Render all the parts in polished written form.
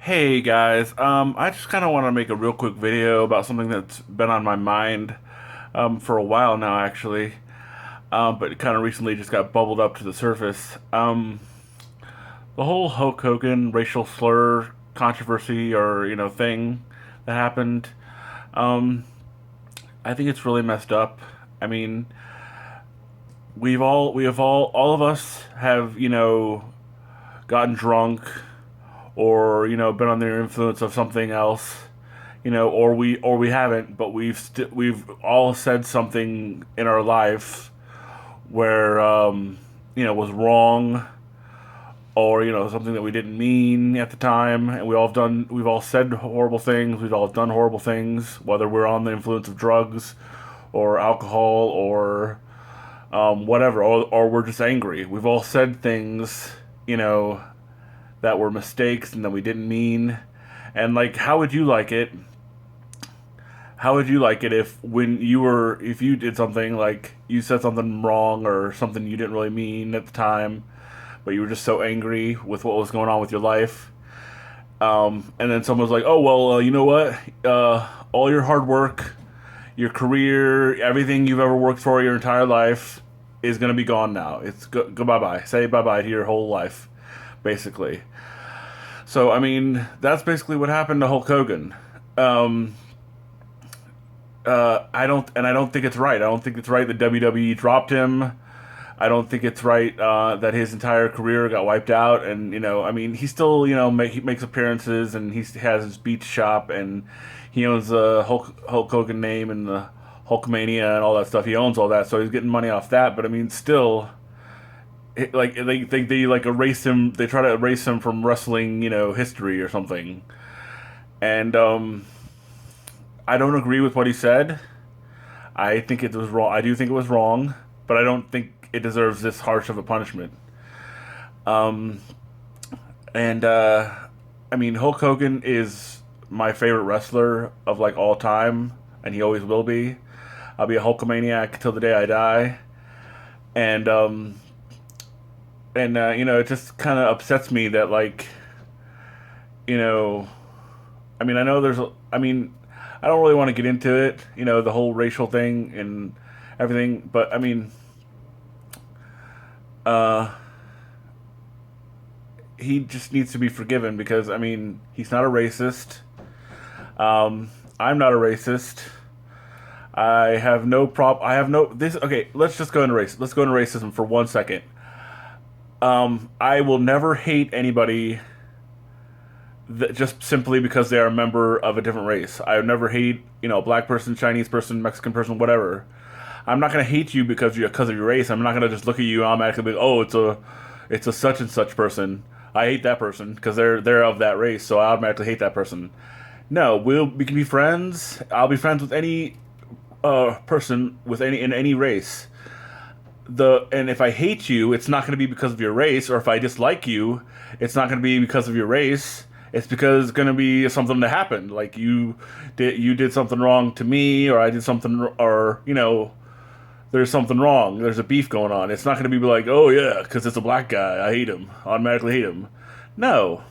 Hey guys, I just kind of want to make a real quick video about something that's been on my mind for a while now, actually, but it kind of recently just got bubbled up to the surface. The whole Hulk Hogan racial slur controversy or thing that happened. Um, I think it's really messed up. I mean, we have all of us have gotten drunk or been under the influence of something else, or we haven't, but we've all said something in our life where was wrong, or something that we didn't mean at the time, and we've all said horrible things, we've all done horrible things, whether we're on the influence of drugs or alcohol or whatever, or we're just angry. We've all said things, that were mistakes and that we didn't mean. And like, how would you like it if if you did something, like you said something wrong or something you didn't really mean at the time, but you were just so angry with what was going on with your life, and then someone was like, oh well, you know what, all your hard work, your career, everything you've ever worked for your entire life is going to be gone now. It's go bye bye. Say bye bye to your whole life, basically. So I mean, that's basically what happened to Hulk Hogan. Um, I don't think it's right. I don't think it's right that WWE dropped him. I don't think it's right that his entire career got wiped out. And I mean, he still he makes appearances and he has his beach shop and he owns the Hulk Hogan name and the Hulkmania and all that stuff. He owns all that, so he's getting money off that. But I mean, still, like they like erase him. They try to erase him from wrestling, history or something. And I don't agree with what he said. I think it was wrong. I do think it was wrong, but I don't think it deserves this harsh of a punishment. Um, and I mean, Hulk Hogan is my favorite wrestler of like all time, and he always will be. I'll be a Hulkmaniac till the day I die. And it just kind of upsets me that, like, you know I mean, I know I mean, I don't really want to get into it, the whole racial thing and everything, but I mean, uh he just needs to be forgiven because I mean, he's not a racist. I'm not a racist. I have no this okay, let's just go into race. Let's go into racism for 1 second. I will never hate anybody just simply because they are a member of a different race. I would never hate, a black person, Chinese person, Mexican person, whatever. I'm not gonna hate you because of your race. I'm not gonna just look at you and automatically be like, oh, it's a such and such person. I hate that person because they're of that race, so I automatically hate that person. No, we can be friends. I'll be friends with any person with any in any race. And if I hate you, it's not going to be because of your race, or if I dislike you, it's not going to be because of your race. It's because it's going to be something that happened, like you did something wrong to me, or I did something, or there's something wrong. There's a beef going on. It's not going to be like, oh yeah, because it's a black guy, I hate him, automatically hate him. No,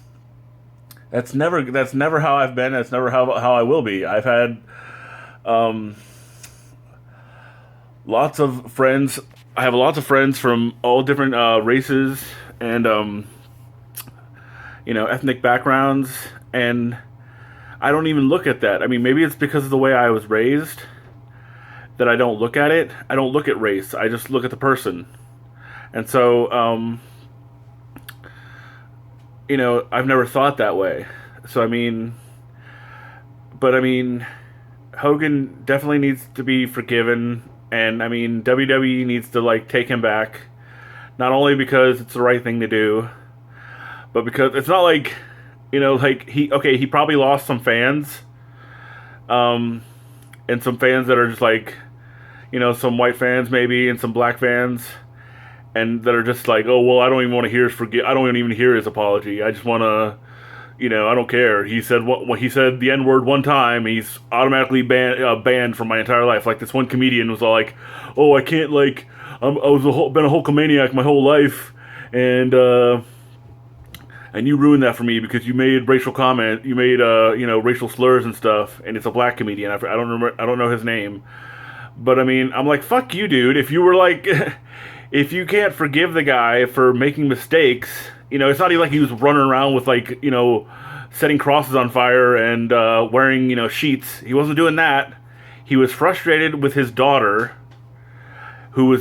that's never how I've been. That's never how I will be. I've had um, lots of friends. I have lots of friends from all different races and ethnic backgrounds, and I don't even look at that. I mean, maybe it's because of the way I was raised that I don't look at it. I don't look at race. I just look at the person. And so, I've never thought that way. So I mean, but I mean, Hogan definitely needs to be forgiven, and I mean WWE needs to like take him back, not only because it's the right thing to do, but because it's not like, like he probably lost some fans, um, and some fans that are just like, some white fans maybe and some black fans, and that are just like, oh well, I don't even want to hear his I don't even hear his apology. I just want to, I don't care. He said what he said the N word one time. He's automatically banned from my entire life. Like this one comedian was all like, "Oh, I can't like been a Hulkamaniac my whole life, and and you ruined that for me because you made racial comment, you made racial slurs and stuff, and it's a black comedian. I don't remember, I don't know his name, but I mean, I'm like, fuck you, dude. If you were like, if you can't forgive the guy for making mistakes, it's not even like he was running around with like, setting crosses on fire and wearing, sheets. He wasn't doing that. He was frustrated with his daughter, who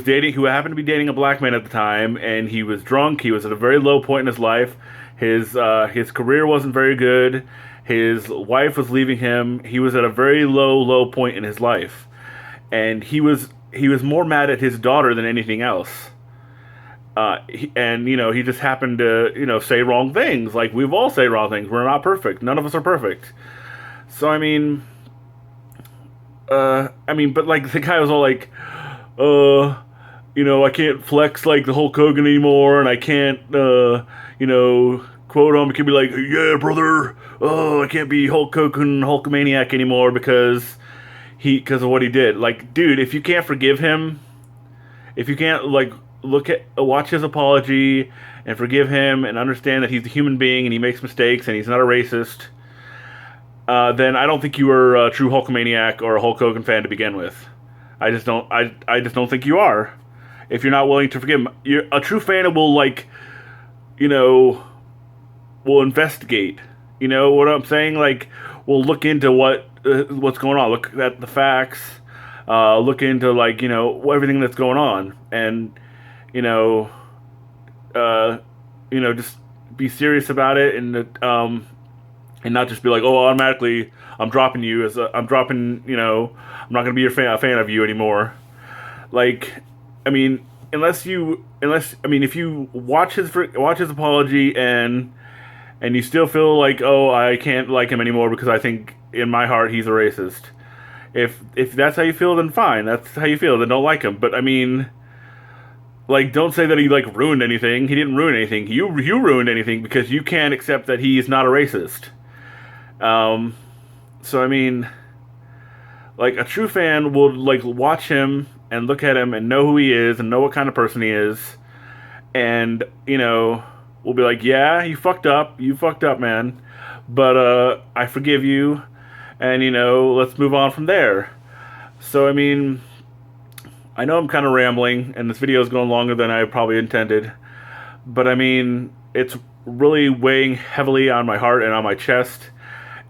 happened to be dating a black man at the time, and he was drunk. He was at a very low point in his life. His career wasn't very good. His wife was leaving him. He was at a very low point in his life, and he was more mad at his daughter than anything else. He just happened to say wrong things. Like, we've all say wrong things. We're not perfect. None of us are perfect. So but like the guy was all like, I can't flex like the Hulk Hogan anymore, and I can't, quote him. It could be like, yeah, brother, I can't be Hulk Hogan, Hulkmaniac anymore because of what he did. Like, dude, if you can't forgive him, if you can't like watch his apology and forgive him and understand that he's a human being and he makes mistakes and he's not a racist, then I don't think you are a true Hulkmaniac or a Hulk Hogan fan to begin with. I just don't think you are. If you're not willing to forgive him, a true fan will will investigate. You know what I'm saying? Like, we'll look into what's going on. Look at the facts. Look into everything that's going on, and just be serious about it, and not just be like, oh, automatically I'm dropping you I'm not gonna be a fan of you anymore. Like, if you watch his apology and you still feel like, oh, I can't like him anymore because I think in my heart he's a racist. If that's how you feel, then fine. That's how you feel. Then don't like him. But don't say that he ruined anything. He didn't ruin anything. You ruined anything because you can't accept that he is not a racist. A true fan will watch him and look at him and know who he is and know what kind of person he is, and will be like, yeah, you fucked up, man, but I forgive you, and let's move on from there. So I know I'm kind of rambling, and this video is going longer than I probably intended, but it's really weighing heavily on my heart and on my chest.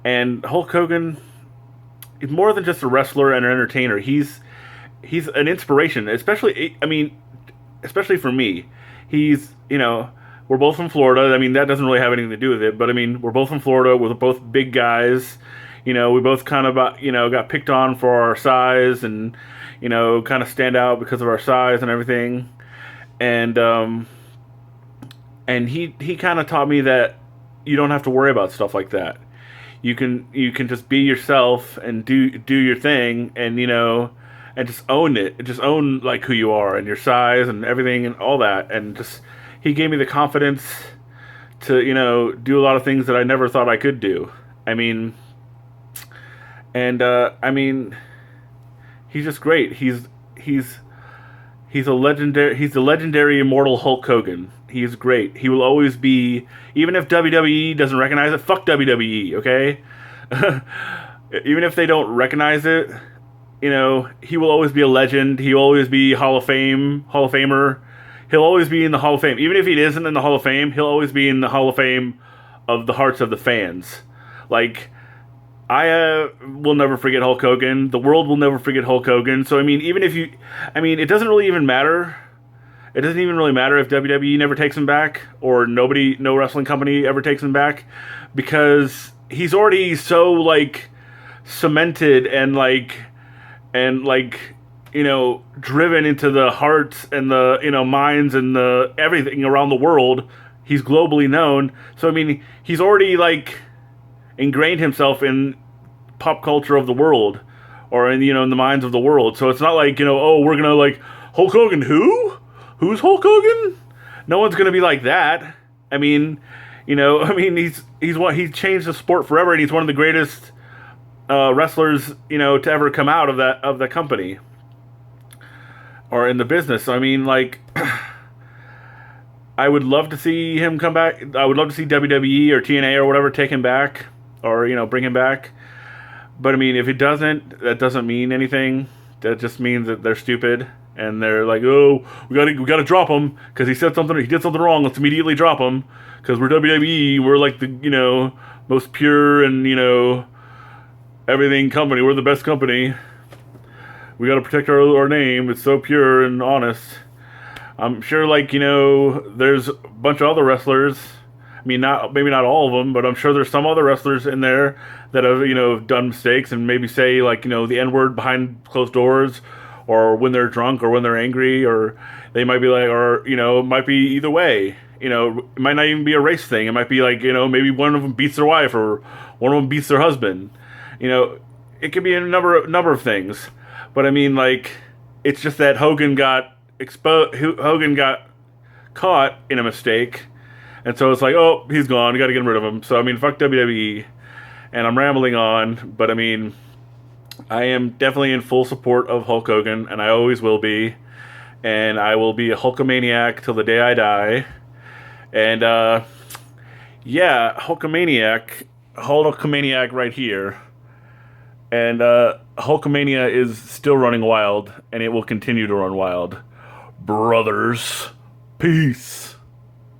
And Hulk Hogan is more than just a wrestler and an entertainer. He's an inspiration, especially for me. We're both from Florida. That doesn't really have anything to do with it, but we're both from Florida. We're both big guys. We both kind of got picked on for our size and kind of stand out because of our size and everything. And he kind of taught me that you don't have to worry about stuff like that. You can just be yourself and do your thing, and and just own it. Just own who you are and your size and everything and all that. And just, he gave me the confidence to do a lot of things that I never thought I could do. He's just great. He's the legendary immortal Hulk Hogan. He's great. He will always be, even if WWE doesn't recognize it, fuck WWE, okay? Even if they don't recognize it, he will always be a legend. He will always be Hall of Famer. He'll always be in the Hall of Fame. Even if he isn't in the Hall of Fame, he'll always be in the Hall of Fame of the hearts of the fans. I will never forget Hulk Hogan. The world will never forget Hulk Hogan. So, even if you... it doesn't really even matter. It doesn't even really matter if WWE never takes him back, or no wrestling company ever takes him back, because he's already so, cemented and, driven into the hearts and the, minds and the everything around the world. He's globally known. So, he's already, ingrained himself in pop culture of the world, or in in the minds of the world. So it's not oh, we're gonna Hulk Hogan, who's Hulk Hogan? No one's gonna be like that. He's changed the sport forever, and he's one of the greatest wrestlers to ever come out of that company or in the business. So I would love to see him come back. I would love to see WWE or TNA or whatever take him back, or bring him back. But I mean, if it doesn't, that doesn't mean anything. That just means that they're stupid and they're like, oh, we gotta drop him because he did something wrong. Let's immediately drop him because we're WWE. We're like the most pure and everything company. We're the best company. We got to protect our name. It's so pure and honest. I'm sure, like, there's a bunch of other wrestlers. I mean, maybe not all of them, but I'm sure there's some other wrestlers in there that have, done mistakes and maybe say, like, the N word behind closed doors, or when they're drunk, or when they're angry, or they might be like, or, it might be either way. It might not even be a race thing. It might be like, maybe one of them beats their wife, or one of them beats their husband. It could be a number of things. But I mean, like, it's just that Hogan got Hogan got caught in a mistake, and so it's like, oh, he's gone. We got to get rid of him. So I mean, fuck WWE. And I'm rambling on, but I mean, I am definitely in full support of Hulk Hogan, and I always will be. And I will be a Hulkmaniac till the day I die. And yeah, Hulkmaniac right here. And Hulkamania is still running wild, and it will continue to run wild. Brothers, peace.